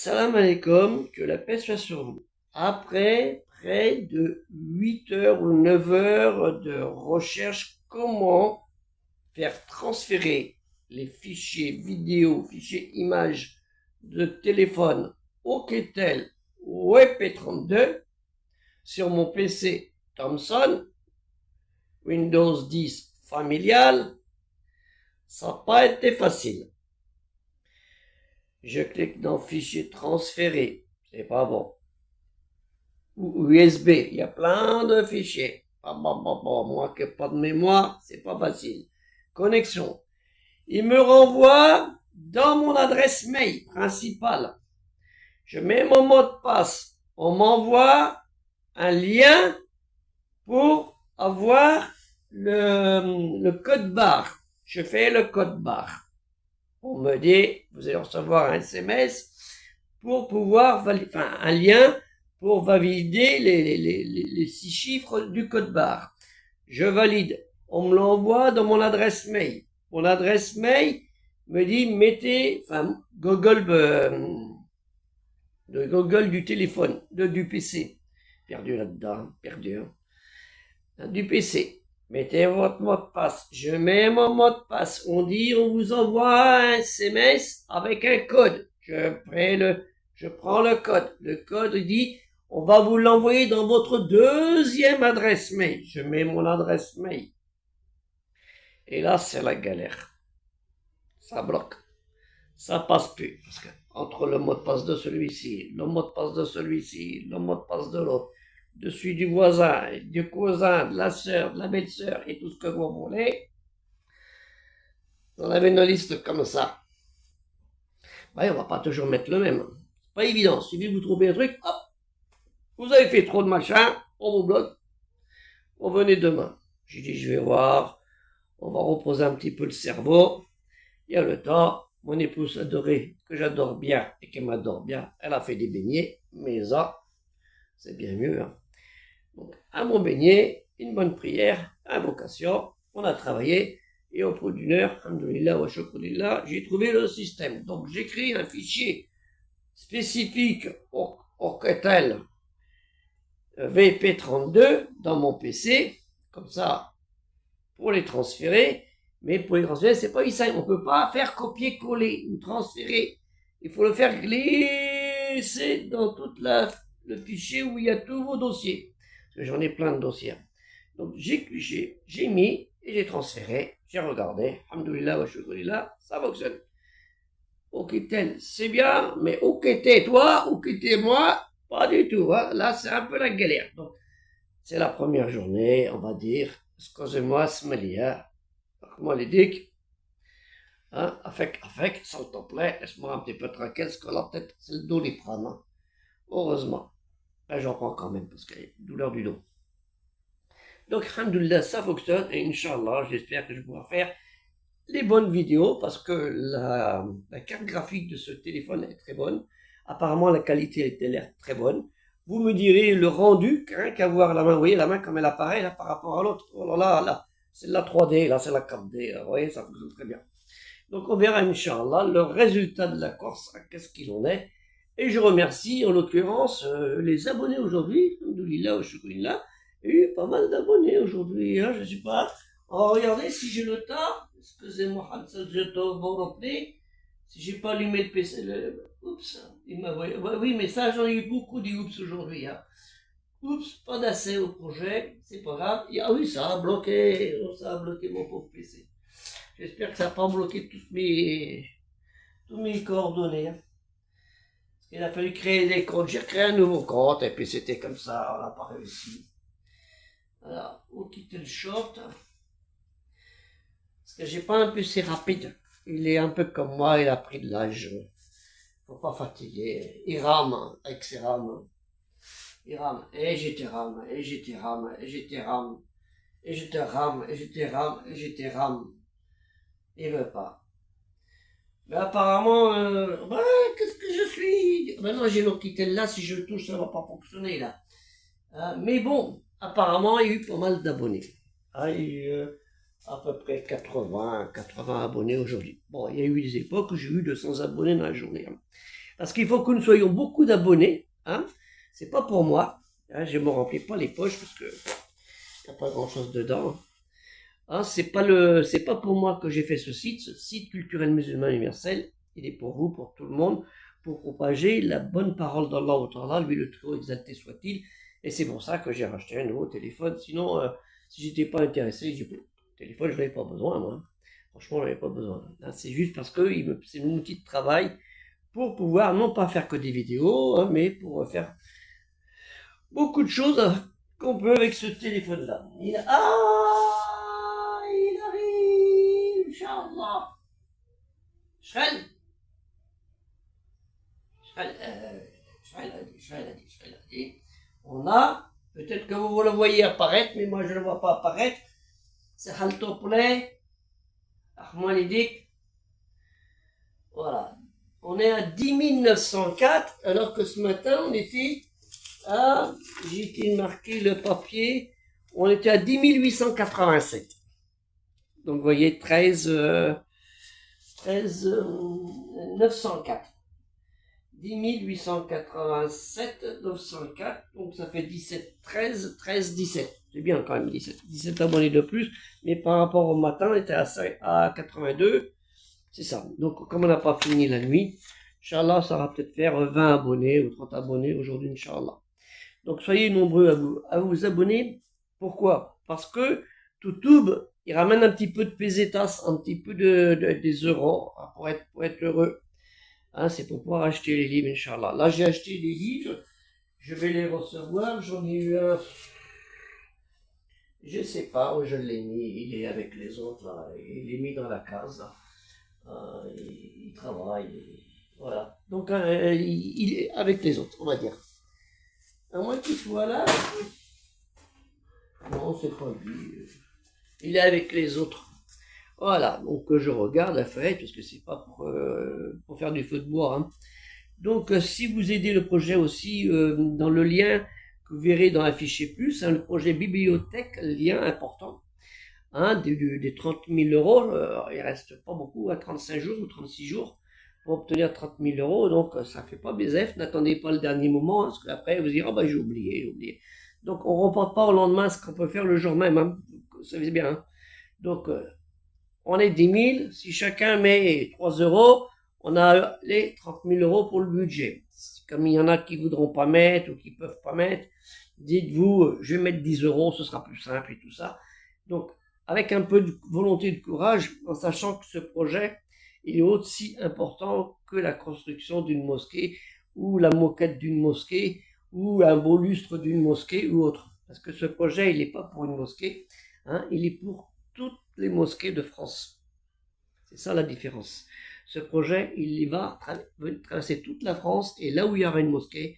Salam alaikum, que la paix soit sur vous. Après près de 8 heures ou 9 heures de recherche, comment faire transférer les fichiers vidéo, fichiers images de téléphone Auquetel ou EP32 sur mon PC Thomson, Windows 10 familial, ça n'a pas été facile. Je clique dans fichier transféré, c'est pas bon. Ou USB, il y a plein de fichiers. Moi qui n'ai pas de mémoire, c'est pas facile. Connexion. Il me renvoie dans mon adresse mail principale. Je mets mon mot de passe. On m'envoie un lien pour avoir le code barre. Je fais le code barre. On me dit, vous allez recevoir un SMS pour pouvoir valider, enfin un lien pour valider les 6 chiffres du code barre. Je valide. On me l'envoie dans mon adresse mail. Mon adresse mail me dit, mettez, enfin Google du téléphone, du PC. Perdu là-dedans, perdu. Du PC. Mettez votre mot de passe. Je mets mon mot de passe. On dit, on vous envoie un SMS avec un code. Je prends le code. Le code dit, on va vous l'envoyer dans votre deuxième adresse mail. Je mets mon adresse mail. Et là, c'est la galère. Ça bloque. Ça passe plus. Parce que entre le mot de passe de celui-ci, le mot de passe de celui-ci, le mot de passe de l'autre, de celui du voisin, du cousin, de la sœur, de la belle-sœur et tout ce que vous voulez. Vous en avez une liste comme ça. Ben, on va pas toujours mettre le même. C'est pas évident. Il suffit de vous trouver un truc, hop, vous avez fait trop de machin, on vous bloque. Revenez demain. J'ai dit, je vais voir. On va reposer un petit peu le cerveau. Il y a le temps. Mon épouse adorée, que j'adore bien et qui m'adore bien, elle a fait des beignets, mais ça, c'est bien mieux. Hein. Donc, un bon beignet, une bonne prière, invocation, on a travaillé, et au bout d'une heure, alhamdoulilah wa shukrillah, j'ai trouvé le système. Donc, j'écris un fichier spécifique au Auquetel VP32 dans mon PC, comme ça, pour les transférer. Mais pour les transférer, c'est pas simple. On peut pas faire copier-coller ou transférer. Il faut le faire glisser dans toute le fichier où il y a tous vos dossiers. Parce que j'en ai plein de dossiers. Donc j'ai mis et j'ai transféré. J'ai regardé. Alhamdoulilah wa shukrillah, ça fonctionne. Auquetel, c'est bien, mais Auquetel toi, Auquetel moi, pas du tout. Hein. Là, c'est un peu la galère. Donc, c'est la première journée, on va dire. Excusez-moi, smalia. Moi, les dics, hein, avec, s'il te plaît, laisse-moi un petit peu tranquille, parce que la tête, c'est le doliprane. Hein. Heureusement. Ben, j'en prends quand même, parce qu'il y a une douleur du dos. Donc, alhamdoulilah, ça fonctionne, et Inch'Allah, j'espère que je pourrai faire les bonnes vidéos, parce que la carte graphique de ce téléphone est très bonne. Apparemment, la qualité a l'air très bonne. Vous me direz le rendu, rien qu'à voir la main, vous voyez la main comme elle apparaît, là, par rapport à l'autre. Oh là là, là. C'est la 3D, là c'est la 4D, vous voyez, ça fonctionne très bien. Donc on verra, Inch'Allah, le résultat de la course, qu'est-ce qu'il en est. Et je remercie, en l'occurrence, les abonnés aujourd'hui, alhamdoulilah, shukrillah. Il y a eu pas mal d'abonnés aujourd'hui, hein, je sais pas. On va regarder si j'ai le temps. Excusez-moi, je dois vous rappeler. Si j'ai pas allumé le PC, oups, il m'a envoyé. Oui, mais ça, j'en ai eu beaucoup des oups aujourd'hui, hein. Oups, pas d'accès au projet, c'est pas grave. Ah oui, ça a bloqué mon pauvre PC. J'espère que ça n'a pas bloqué toutes mes coordonnées. Hein. Il a fallu créer des comptes. J'ai créé un nouveau compte et puis c'était comme ça, on n'a pas réussi. Voilà, on quitte le short. Parce que j'ai pas un PC rapide. Il est un peu comme moi, il a pris de l'âge. Faut pas fatiguer. Il rame avec ses rames. Il rame, et j'étais rame, et j'étais rame, et j'étais rame, et j'étais rame, et j'étais rame, et j'étais rame. Il veut pas. Mais apparemment, qu'est-ce que je suis? Maintenant, j'ai quitté là, si je le touche, ça va pas fonctionner, là. Mais bon, apparemment, il y a eu pas mal d'abonnés. Il y a eu à peu près 80 abonnés aujourd'hui. Bon, il y a eu des époques où j'ai eu 200 abonnés dans la journée. Hein. Parce qu'il faut que nous soyons beaucoup d'abonnés. Hein. C'est pas pour moi. Hein, je me remplis pas les poches parce que il n'y a pas grand-chose dedans. Hein, c'est pas pour moi que j'ai fait ce site culturel musulman universel. Il est pour vous, pour tout le monde, pour propager la bonne parole d'Allah au Ta'ala, lui le très haut exalté soit-il. Et c'est pour ça que j'ai racheté un nouveau téléphone. Sinon, si j'étais pas intéressé, le téléphone, je n'avais pas besoin, moi. Franchement, je n'avais pas besoin. Hein, c'est juste parce que c'est mon outil de travail pour pouvoir non pas faire que des vidéos, hein, mais pour faire beaucoup de choses qu'on peut avec ce téléphone-là. Il arrive, Inch'Allah. Shrel, on a, peut-être que vous le voyez apparaître, mais moi je ne le vois pas apparaître. C'est Halto Poulet, Ahmalidik. Voilà. On est à 10 904, alors que ce matin on était à, j'ai marqué le papier, on était à 10 887. Donc vous voyez 13 904. 10 887, 904, donc ça fait 17, 13, 13, 17. C'est bien quand même 17. 17 abonnés de plus, mais par rapport au matin, on était à 82. C'est ça. Donc comme on n'a pas fini la nuit, Inch'Allah, ça va peut-être faire 20 abonnés ou 30 abonnés aujourd'hui, Inch'Allah. Donc soyez nombreux à vous abonner. Pourquoi? Parce que YouTube, il ramène un petit peu de pesetas, un petit peu des euros pour être heureux. Hein, c'est pour pouvoir acheter les livres, Inch'Allah. Là, j'ai acheté les livres, je vais les recevoir. J'en ai eu un, je sais pas où je l'ai mis, il est avec les autres, là. Il est mis dans la case, là. Il travaille, voilà. Donc, il est avec les autres, on va dire. À moins qu'il soit là. Non, c'est pas lui. Il est avec les autres. Voilà, donc je regarde la feuille, parce que c'est pas pour faire du feu de bois. Hein. Donc si vous aidez le projet aussi, dans le lien que vous verrez dans la fichier plus, hein, le projet bibliothèque, lien important, hein, des 30 000 euros, il reste pas beaucoup, à 35 jours ou 36 jours pour obtenir 30 000 euros, donc ça fait pas BZF, n'attendez pas le dernier moment, hein, parce qu'après vous direz, oh bah j'ai oublié. Donc on reporte pas au lendemain ce qu'on peut faire le jour même, hein, vous savez bien. Hein. Donc on est 10 000, si chacun met 3 euros, on a les 30 000 euros pour le budget. Comme il y en a qui voudront pas mettre ou qui peuvent pas mettre, dites-vous, je vais mettre 10 euros, ce sera plus simple et tout ça. Donc, avec un peu de volonté et de courage, en sachant que ce projet, il est aussi important que la construction d'une mosquée, ou la moquette d'une mosquée, ou un beau lustre d'une mosquée, ou autre. Parce que ce projet, il n'est pas pour une mosquée, hein, il est pour toutes les mosquées de France. C'est ça la différence. Ce projet, il va traverser toute la France, et là où il y aura une mosquée,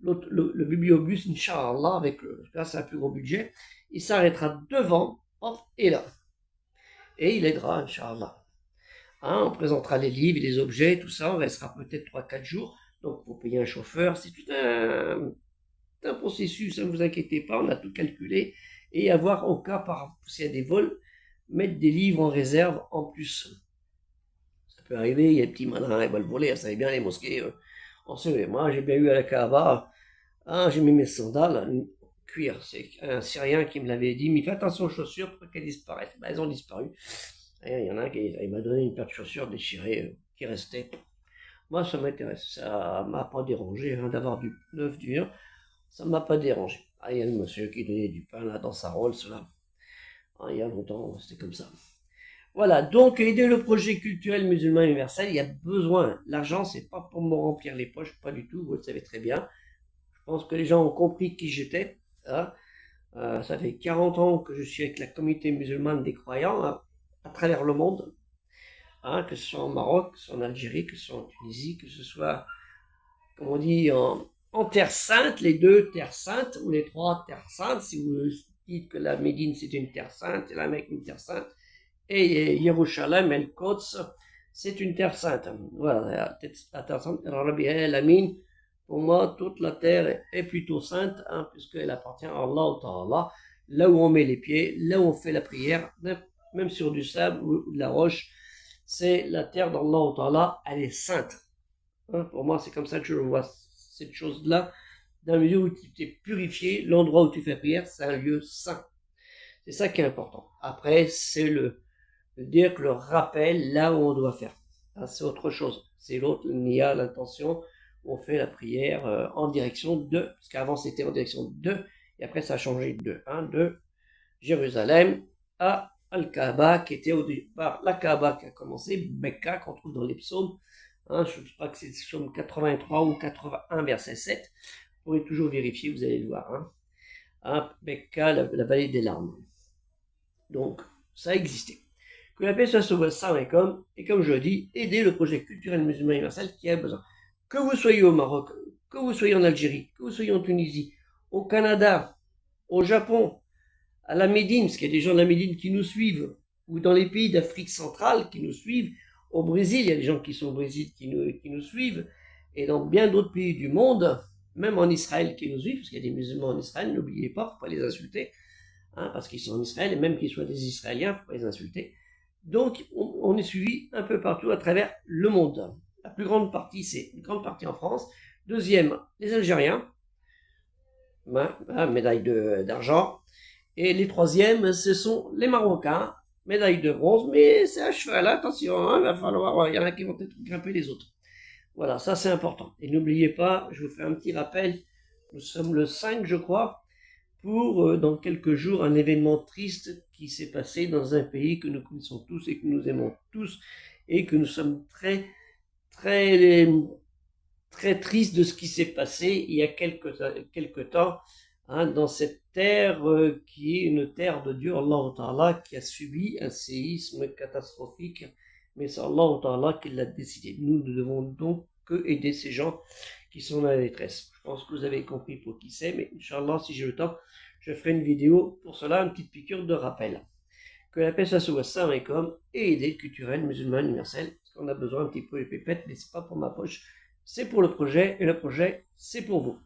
le bibliobus, Inch'Allah, là c'est un plus gros budget, il s'arrêtera devant, hop, et là. Et il aidera, Inch'Allah. Hein, on présentera les livres, les objets, tout ça, on restera peut-être 3-4 jours, donc il faut payer un chauffeur, c'est tout un processus, ne vous inquiétez pas, on a tout calculé, et avoir au cas, s'il y a des vols, mettre des livres en réserve en plus. Ça peut arriver, il y a des petits malins, ils veulent voler, ça savez bien les mosquées. On sait, moi j'ai bien eu à la Kaaba, j'ai mis mes sandales, cuir, c'est un Syrien qui me l'avait dit, mais fais attention aux chaussures pour qu'elles disparaissent. Ben, elles ont disparu. Et il y en a un qui m'a donné une paire de chaussures déchirées qui restait. Moi ça m'intéresse, ça m'a pas dérangé hein, d'avoir du neuf dur, ça m'a pas dérangé. Il y a le monsieur qui donnait du pain là dans sa Rolls là. Il y a longtemps, c'était comme ça. Voilà, donc aider le projet culturel musulman universel, il y a besoin. L'argent, c'est pas pour me remplir les poches, pas du tout, vous le savez très bien. Je pense que les gens ont compris qui j'étais. Hein. Ça fait 40 ans que je suis avec la communauté musulmane des croyants hein, à travers le monde. Hein, que ce soit au Maroc, que ce soit en Algérie, que ce soit en Tunisie, que ce soit, comme on dit, en Terre Sainte, les deux Terres Saintes, ou les trois Terres Saintes, si vous dites que la Médine c'est une Terre Sainte, et la Mecque une Terre Sainte, et Yerushalayim, El-Quds, c'est une terre sainte. Voilà, la terre sainte, Rabbi El-Amin, pour moi, toute la terre est plutôt sainte, hein, puisqu'elle appartient à Allah Ta'ala. Là où on met les pieds, là où on fait la prière, même sur du sable ou de la roche, c'est la terre d'Allah Ta'ala, elle est sainte. Hein, pour moi, c'est comme ça que je vois cette chose-là. Dans la mesure où tu t'es purifié, l'endroit où tu fais prière, c'est un lieu saint. C'est ça qui est important. Après, c'est le dire que le rappel là où on doit faire. C'est autre chose. C'est l'autre, il y a l'intention, on fait la prière en direction de, parce qu'avant c'était en direction de, et après ça a changé de Jérusalem à Al-Kaaba, qui était au départ la Kaaba qui a commencé, Mecca qu'on trouve dans les psaumes. Je crois que c'est psaume 83 ou 81, verset 7. Vous pourrez toujours vérifier, vous allez le voir. Mecca, la vallée des larmes. Donc, ça a existé. Que la paix soit sur votre sang et comme je le dis, aider le projet culturel musulman universel qui a besoin. Que vous soyez au Maroc, que vous soyez en Algérie, que vous soyez en Tunisie, au Canada, au Japon, à la Médine, parce qu'il y a des gens de la Médine qui nous suivent, ou dans les pays d'Afrique centrale qui nous suivent, au Brésil, il y a des gens qui sont au Brésil qui nous suivent, et dans bien d'autres pays du monde, même en Israël qui nous suivent, parce qu'il y a des musulmans en Israël, n'oubliez pas, il ne faut pas les insulter, parce qu'ils sont en Israël, et même qu'ils soient des Israéliens, il ne faut pas les insulter. Donc, on est suivi un peu partout à travers le monde. La plus grande partie, c'est une grande partie en France. Deuxième, les Algériens, médaille d'argent. Et les troisièmes, ce sont les Marocains, médaille de bronze, mais c'est à cheval, attention, il va falloir, il y en a qui vont peut-être grimper les autres. Voilà, ça c'est important. Et n'oubliez pas, je vous fais un petit rappel, nous sommes le 5, je crois, pour, dans quelques jours, un événement triste qui s'est passé dans un pays que nous connaissons tous et que nous aimons tous, et que nous sommes très, très, très tristes de ce qui s'est passé il y a quelque temps, dans cette terre qui est une terre de Dieu, Allah Ta'ala, qui a subi un séisme catastrophique, mais c'est Allah Ta'ala qui l'a décidé. Nous ne devons donc que aider ces gens qui sont dans la détresse. Je pense que vous avez compris pour qui c'est, mais Inch'Allah, si j'ai le temps, je ferai une vidéo pour cela, une petite piqûre de rappel. Que la paix soit sur vous et aider culturel musulman universel, parce qu'on a besoin un petit peu de pépettes, mais c'est pas pour ma poche, c'est pour le projet, et le projet, c'est pour vous.